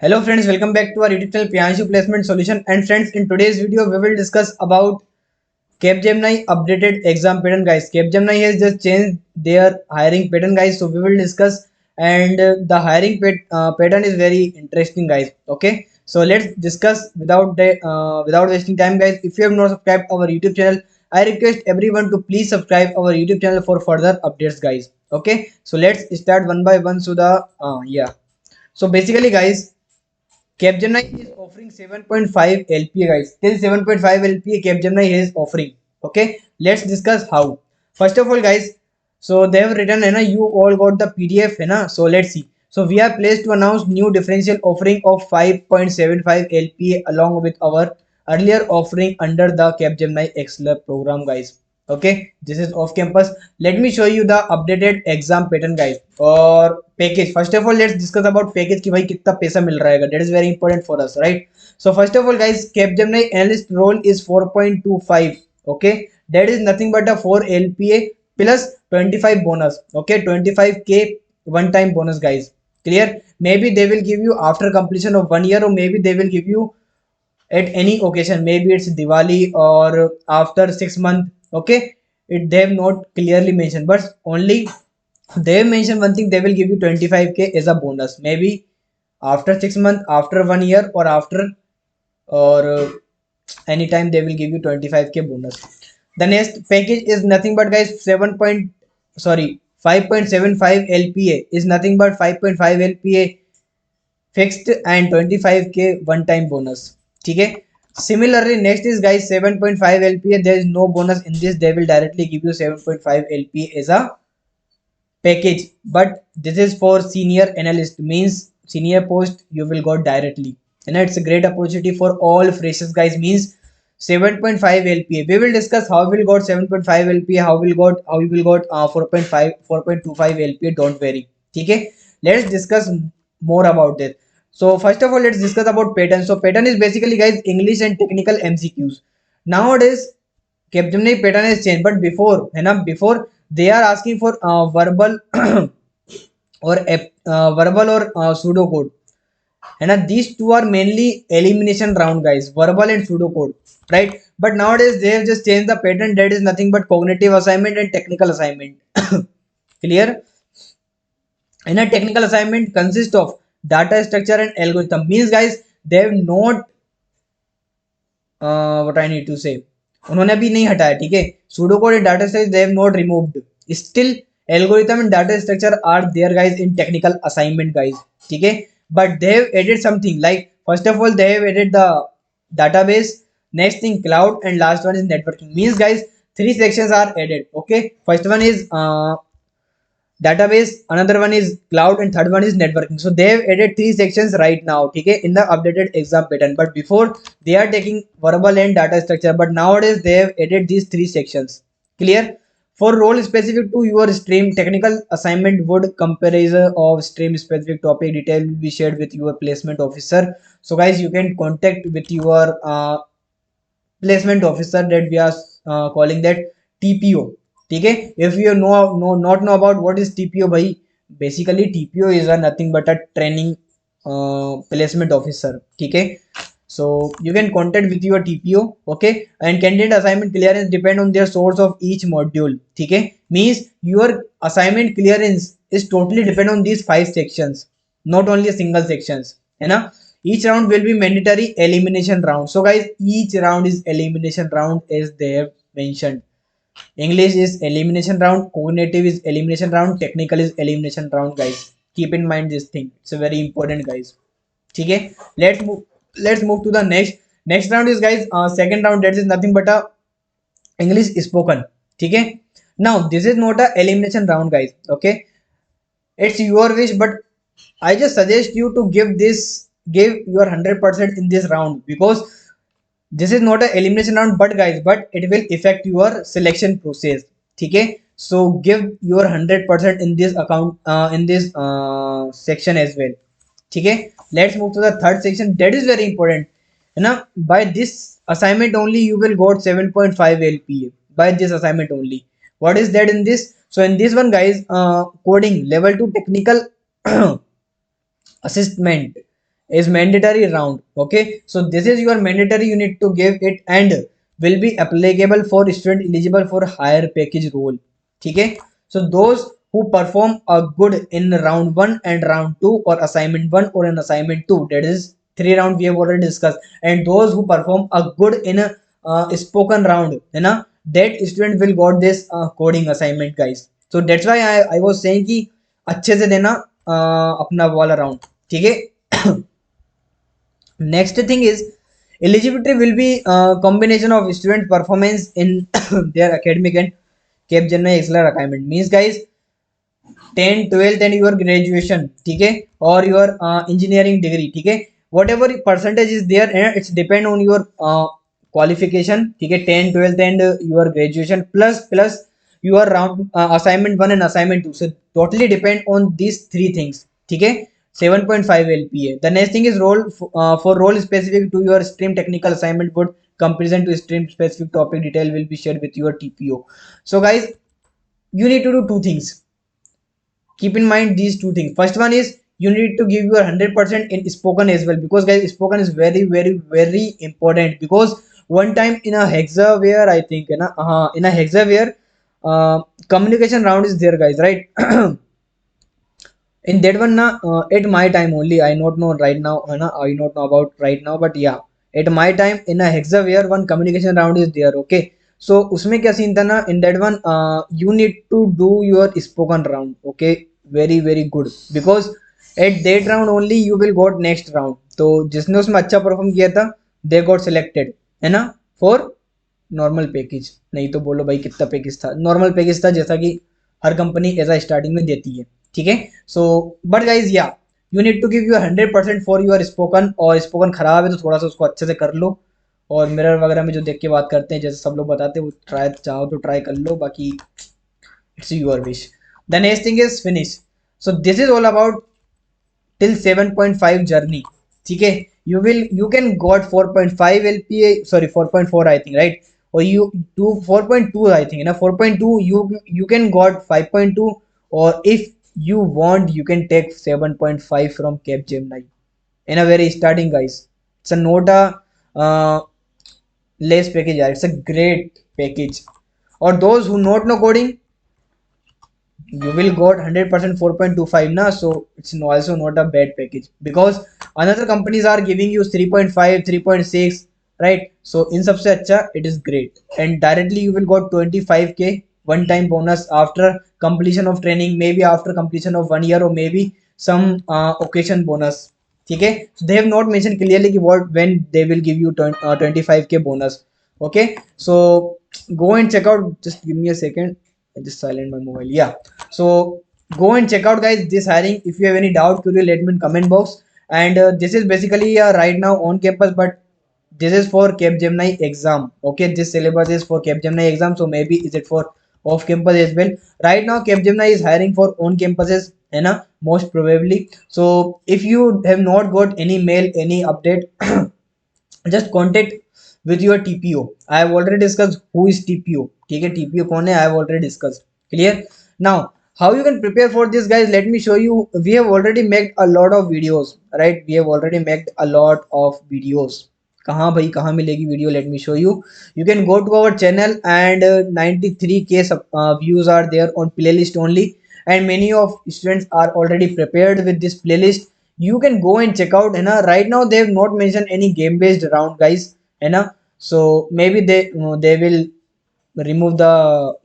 Hello friends, welcome back to our YouTube channel Priyanshu Placement Solution. And friends, in today's video we will discuss about Capgemini updated exam pattern, guys. Capgemini has just changed their hiring pattern, guys. So we will discuss, and the hiring pattern is very interesting, guys. Okay, so let's discuss without wasting time, guys. If you have not subscribed our YouTube channel, I request everyone to please subscribe our YouTube channel for further updates, guys. Okay, so let's start one by one. So the yeah. So basically, guys, Capgemini is offering 7.5 LPA, guys. Till 7.5 LPA Capgemini is offering. Okay, let's discuss how. First of all, guys, so they have written, है ना, you all got the PDF, है ना. So let's see. So we are pleased to announce new differential offering of 5.75 LPA along with our earlier offering under the Capgemini Excel program, guys. Okay, this is off campus. Let me show you the updated exam pattern, guys, और package. First of all let's discuss about package कि भाई कितना पैसा मिल रहा है. That is very important for us, right? So first of all, guys, Capgemini analyst role is 4.25. Okay, that is nothing but a 4 LPA plus 25 bonus. Okay, 25K one time bonus, guys. Clear? Maybe they will give you after completion of 1 year, or maybe they will give you at any occasion. Maybe it's Diwali or after 6 months. Okay, they have not clearly mentioned, but only they mention one thing: they will give you 25K as a bonus. Maybe after 6 months, after 1 year, or after, or anytime they will give you 25K bonus. The next package is nothing but, guys, 7 point, sorry, 5.75 LPA is nothing but 5.5 LPA fixed and 25K one time bonus. ठीक है. Similarly, next is, guys, 7.5 LPA. There is no bonus in this. They will directly give you 7.5 LPA as a package, but this is for senior analyst, means senior post you will got directly, and it's a great opportunity for all freshers, guys. Means 7.5 LPA. We will discuss how we will got 7.5 LPA, how we will got 4.5 4.25 LPA. Don't worry. Okay, let's discuss more about it. So first of all, let's discuss about pattern. So pattern is basically, guys, English and technical MCQs. Nowadays Capgemini pattern has changed, but before, है ना, before they are asking for verbal or verbal or pseudo code, है ना. These two are mainly elimination round, guys, verbal and pseudo code, right? But nowadays they have just changed the pattern. That is nothing but cognitive assignment and technical assignment. Clear? And a technical assignment consists of data structure and algorithm. Means, guys, they have not what I need to say, उन्होंने अभी नहीं हटाया. ठीक है, pseudo code and data structure they have not removed. Still algorithm and data structure are there, guys, in technical assignment, guys. ठीक है, but they have added something like, first of all, they have added the database, next thing cloud, and last one is networking. Means, guys, three sections are added. Okay, first one is database, another one is cloud, and third one is networking. So they have added three sections right now, okay, in the updated exam pattern. But before, they are taking verbal and data structure, but nowadays they have added these three sections. Clear? For role specific to your stream, technical assignment would comparison of stream specific topic detail will be shared with your placement officer. So, guys, you can contact with your placement officer, that we are calling that TPO. ठीक है, if you not know about what is TPO, भाई, basically TPO is a nothing but a training placement officer. ठीक है, so you can contact with your TPO. Okay, and candidate assignment clearance depend on their source of each module. ठीक है, means your assignment clearance is totally depend on these 5 sections, not only a single sections, है ना. Each round will be mandatory elimination round. So, guys, each round is elimination round, as they have mentioned. English is elimination round, cognitive is elimination round, technical is elimination round, guys. Keep in mind this thing, it's a very important, guys. Okay, let's move to the next round is, guys, second round. That is nothing but a English spoken. Okay, now this is not a elimination round, guys. Okay, it's your wish, but I just suggest you to give your 100% in this round, because this is not a elimination round, but, guys, but it will affect your selection process. Okay, so give your 100% in this account, in this section as well. Okay, let's move to the third section. That is very important, you know. By this assignment only you will got 7.5 LPA. By this assignment only. What is that in this? So in this one, guys, coding level 2 technical assessment is mandatory round. Okay, so this is your mandatory, you need to give it and will be applicable for student eligible for higher package role. Okay, so those who perform a good in round 1 and round 2 or assignment 1 or in assignment 2, that is 3 round we have already discussed, and those who perform a good in a spoken round, है ना, that student will got this coding assignment guys. So that's why I was saying कि अच्छे से देना अपना वाला round. ठीक है. Next thing is eligibility will be a combination of student performance in their academic and Capgemini Excel requirement. Means guys 10 12th and your graduation, ठीक है, or your engineering degree, ठीक है, whatever percentage is there, it's depend on your qualification, ठीक है, 10 12th and your graduation plus your round assignment 1 and assignment 2, so totally depend on these three things, ठीक है. 7.5 LPA. The next thing is role for role specific to your stream technical assignment would comparison to stream specific topic detail will be shared with your TPO. So guys, you need to do two things. Keep in mind these two things. First one is you need to give your 100% in spoken as well, because guys spoken is very important, because one time in a hexaware, I think in a hexaware communication round is there guys, right? In that one at my time only, I not know right now, I not know about right now, but yeah, at my time in a hexaware one communication round is there. Okay, so उसमें क्या scene था ना, in that one you need to do your spoken round. Okay, very good, because at that round only you will got next round. तो जिसने उसमें अच्छा perform किया था they got selected, है ना, for नॉर्मल पैकेज. नहीं तो बोलो भाई कितना पैकेज था, नॉर्मल पैकेज था जैसा कि हर कंपनी ऐसा स्टार्टिंग में देती है. ठीक है. So but guys yeah you need to give your 100% for your spoken, और स्पोकन खराब है तो थोड़ा सा उसको अच्छे से कर लो, और मिरर वगैरह में जो देख के बात करते हैं जैसे सब लोग बताते हैं वो ट्राई चाहो तो ट्राई कर लो, बाकी it's your wish. The next thing is finish. So this is all about till 7.5 journey. ठीक है. You can got 4.5 LPA, sorry 4.4 I think, right, or you do 4.2 I think, na 4.2 you can got 5.2, or if you want you can take 7.5 from Capgemini in a very starting guys. It's a not a less package, it's a great package. Or those who not know coding, you will got 100% 4.25 na, so it's also not a bad package, because another companies are giving you 3.5 3.6, right? So in sabse acha it is great, and directly you will got 25k one time bonus after completion of training, maybe after completion of 1 year, or maybe some occasion bonus. ठीक है. So they have not mentioned clearly कि what when they will give you 25k bonus. Okay, so go and check out, just give me a second, I just silent my mobile. Yeah, so go and check out guys this hiring. If you have any doubt, could you let me in comment box. And this is basically right now on campus, but this is for Capgemini exam. Okay, this syllabus is for Capgemini exam, so maybe is it for off campus as well. Right now Capgemini is hiring for on campuses, है ना, most probably. So if you have not got any mail, any update, just contact with your TPO. I have already discussed who is TPO. ठीक है, TPO कौन है, I have already discussed. Clear? Now how you can prepare for this guys, let me show you. We have already made a lot of videos, right? We have already made a lot of videos. कहाँ भाई कहाँ मिलेगी video, let me show you. You can go to our channel and 93k views are there on playlist only, and many of students are already prepared with this playlist. You can go and check out, है ना. Right now they have not mentioned any game based round guys, है ना, so maybe they will remove the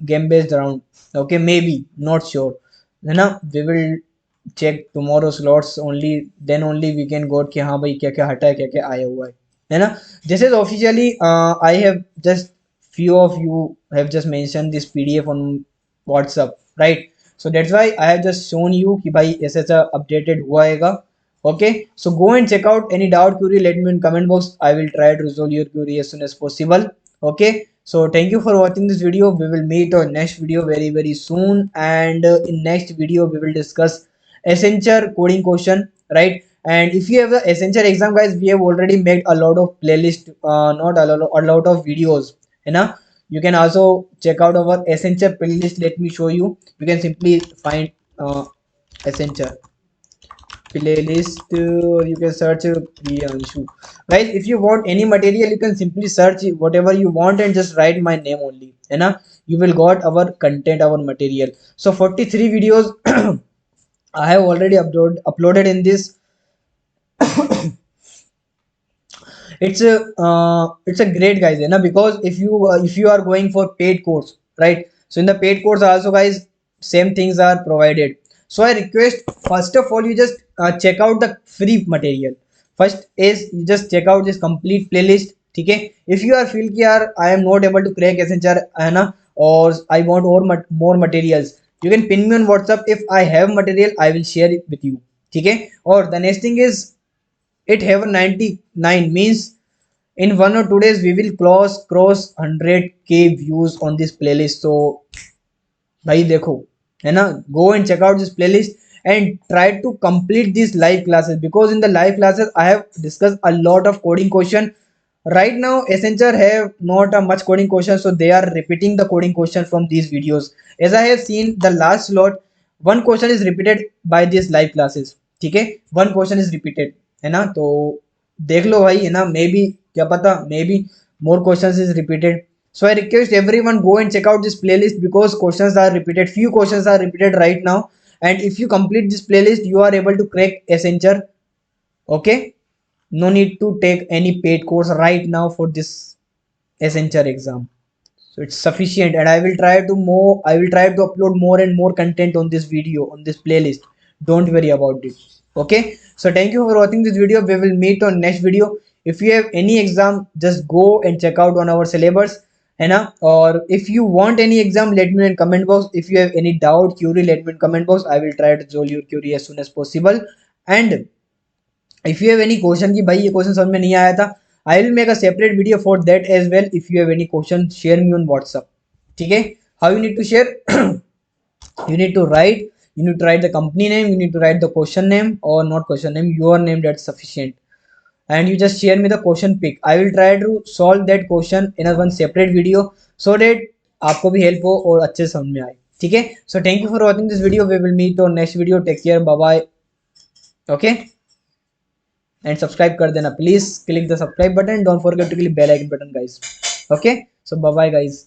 game based round. Okay, maybe, not sure, है ना. We will check tomorrow slots only, then only we can go कि हाँ भाई क्या क्या हटा है, क्या क्या आया हुआ है ना. This is officially I have just few of you have just mentioned this PDF on WhatsApp, right? So that's why I have just shown you कि भाई ऐसा ऐसा updated हुआ हैगा. Okay, so go and check out. Any doubt, query, let me in comment box. I will try to resolve your query as soon as possible. Okay, so thank you for watching this video. We will meet on next video very soon, and in next video we will discuss Accenture coding question, right? And if you have the Accenture exam guys, we have already made a lot of playlist, not a lot of videos, you know. You can also check out our Accenture playlist. Let me show you. You can simply find Accenture. playlist, or you can search Priyanshu. Guys, if you want any material, you can simply search whatever you want and just write my name only, है ना? You will got our content, our material. So 43 videos I have already uploaded in this. It's a great guys, है ना? Because if you are going for paid course, right? So in the paid course also, guys, same things are provided. So I request, first of all, you just check out the free material. First is you just check out this complete playlist, ठीक है? If you are feel कि यार I am not able to crack Accenture, है ना, or I want more materials, you can pin me on WhatsApp. If I have material, I will share it with you, ठीक है? Or the next thing is, it have a 99 means in 1 or 2 days we will cross 100K views on this playlist. So भाई देखो, है ना, go and check out this playlist and try to complete these live classes, because in the live classes I have discussed a lot of coding question. Right now Accenture have not a much coding question, so they are repeating the coding question from these videos. As I have seen the last slot, one question is repeated by these live classes, ठीक है? One question is repeated, है ना? तो देख लो भाई, है ना, may be, क्या पता, may be more questions is repeated. So I request everyone go and check out this playlist, because questions are repeated. Few questions are repeated right now, and if you complete this playlist, you are able to crack Accenture. Okay, no need to take any paid course right now for this Accenture exam. So it's sufficient, and I will try to upload more and more content on this video, on this playlist. Don't worry about it. Okay, so thank you for watching this video. We will meet on next video. If you have any exam, just go and check out on our syllabus, है ना? Or if you want any exam, let me know in comment box. If you have any doubt, query, let me in comment box. I will try to resolve your query as soon as possible. And if you have any question कि भाई ये question समझ में नहीं आया था, I will make a separate video for that as well. If you have any question, share me on WhatsApp, ठीक है? How you need to share? You need to write, the company name, you need to write the question name, or not question name, your name, that's sufficient. And you just share me the question pick. I will try to solve that question in a one separate video, so that आपको भी help हो और अच्छे से समझ में आए, ठीक है? So thank you for watching this video. We will meet on next video. Take care. Bye bye. Okay, and subscribe कर देना, please click the subscribe button. Don't forget to click bell icon button, guys. Okay, so bye bye, guys.